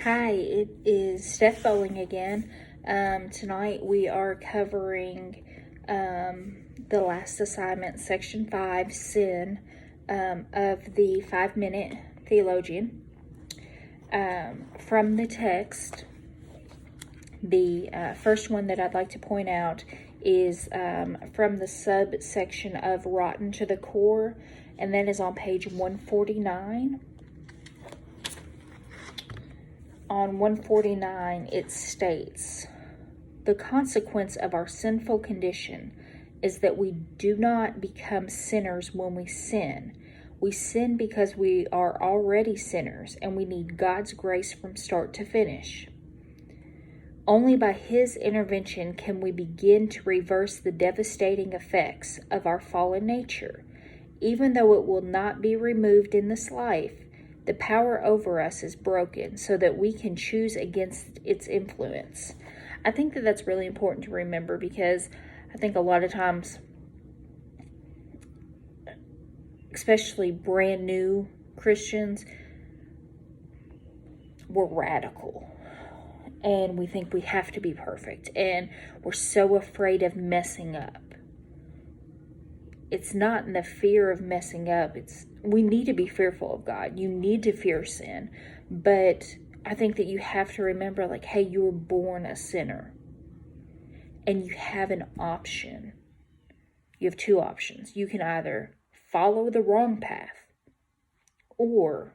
Hi, it is Steph Bowling again. Tonight we are covering the last assignment, section 5, sin, of the 5-minute theologian. From the text, the first one that I'd like to point out is from the subsection of rotten to the core, and that is on page 149. On 149, it states, "The consequence of our sinful condition is that we do not become sinners when we sin. We sin because we are already sinners, and we need God's grace from start to finish. Only by His intervention can we begin to reverse the devastating effects of our fallen nature. Even though it will not be removed in this life, the power over us is broken so that we can choose against its influence." I think that that's really important to remember, because I think a lot of times, especially brand new Christians, we're radical and we think we have to be perfect, and we're so afraid of messing up. It's not in the fear of messing up. We need to be fearful of God. You need to fear sin. But I think that you have to remember, hey, you were born a sinner. And you have an option. You have two options. You can either follow the wrong path, or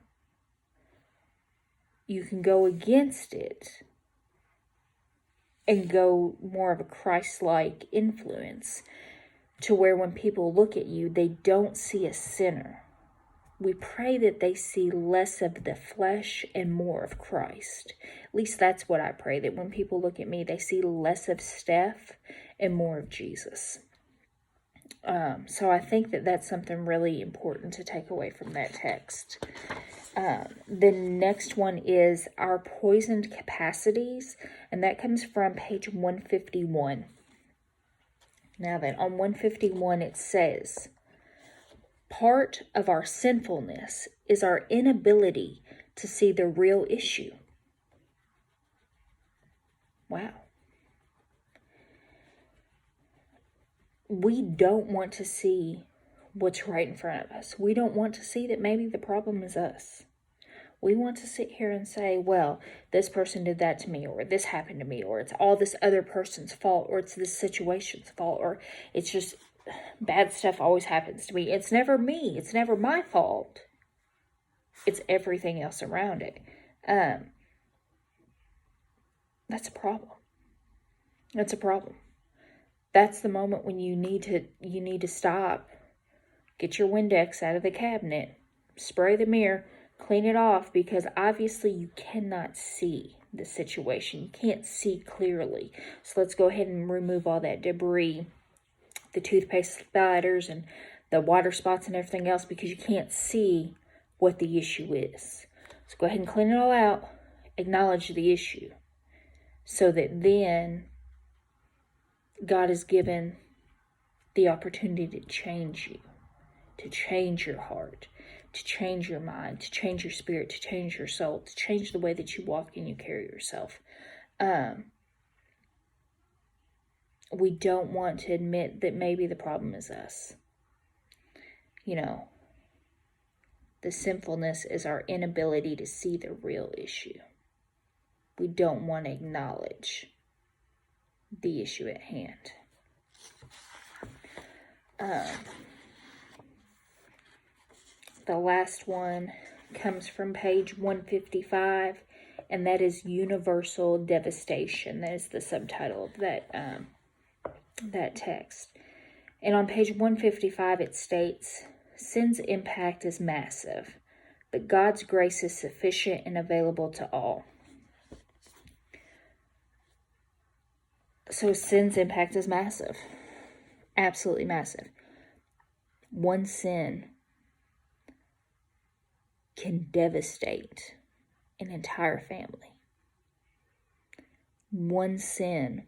you can go against it and go more of a Christ-like influence, to where when people look at you, they don't see a sinner. We pray that they see less of the flesh and more of Christ. At least that's what I pray, that when people look at me, they see less of Steph and more of Jesus. So I think that that's something really important to take away from that text. The next one is our poisoned capacities, and that comes from page 151. Now then, on 151 it says, "Part of our sinfulness is our inability to see the real issue." Wow. We don't want to see what's right in front of us. We don't want to see that maybe the problem is us. We want to sit here and say, well, this person did that to me, or this happened to me, or it's all this other person's fault, or it's this situation's fault, or it's just bad stuff always happens to me. It's never me. It's never my fault. It's everything else around it. That's a problem. That's a problem. That's the moment when you need to stop. Get your Windex out of the cabinet, spray the mirror, clean it off, because obviously you cannot see the situation. You can't see clearly. So let's go ahead and remove all that debris, the toothpaste splatters and the water spots and everything else, because you can't see what the issue is. So go ahead and clean it all out, acknowledge the issue, so that then God is given the opportunity to change you, to change your heart, to change your mind, to change your spirit, to change your soul, to change the way that you walk and you carry yourself. We don't want to admit that maybe the problem is us. The sinfulness is our inability to see the real issue. We don't want to acknowledge the issue at hand. The last one comes from page 155, and that is universal devastation. That is the subtitle of that text. And on page 155 it states, "Sin's impact is massive, but God's grace is sufficient and available to all." So sin's impact is massive. Absolutely massive. One sin can devastate an entire family. One sin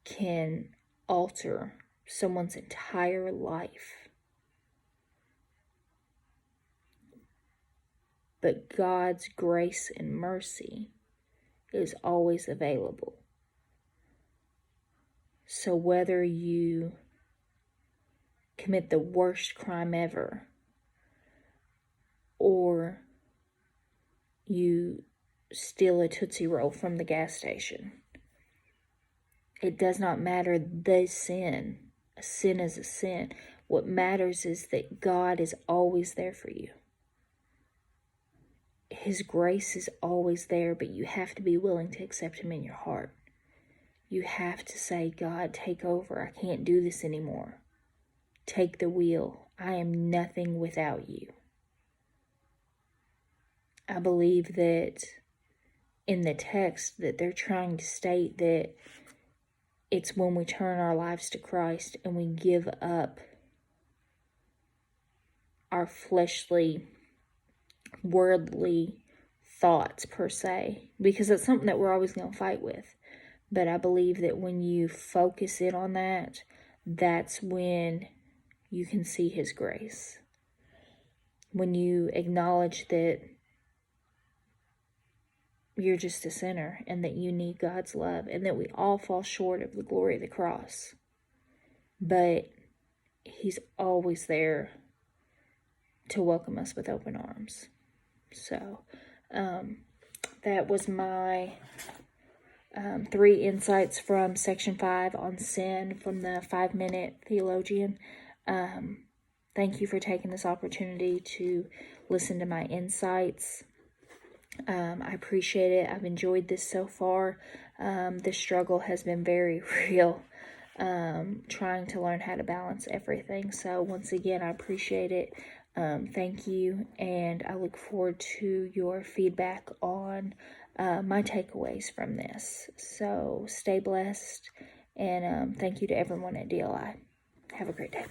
can alter someone's entire life. but God's grace and mercy is always available. So whether you commit the worst crime ever, or you steal a Tootsie Roll from the gas station, it does not matter the sin. A sin is a sin. What matters is that God is always there for you. His grace is always there, but you have to be willing to accept Him in your heart. You have to say, God, take over. I can't do this anymore. Take the wheel. I am nothing without you. I believe that in the text that they're trying to state that it's when we turn our lives to Christ and we give up our fleshly, worldly thoughts per se, because it's something that we're always going to fight with. But I believe that when you focus in on that, that's when you can see His grace. When you acknowledge that you're just a sinner and that you need God's love and that we all fall short of the glory of the cross. But He's always there to welcome us with open arms. So, that was my 3 insights from section 5 on sin from the 5-minute theologian. Thank you for taking this opportunity to listen to my insights. I appreciate it. I've enjoyed this so far. The struggle has been very real, trying to learn how to balance everything. So once again, I appreciate it. Thank you, and I look forward to your feedback on my takeaways from this. So stay blessed, and thank you to everyone at DLI. Have a great day.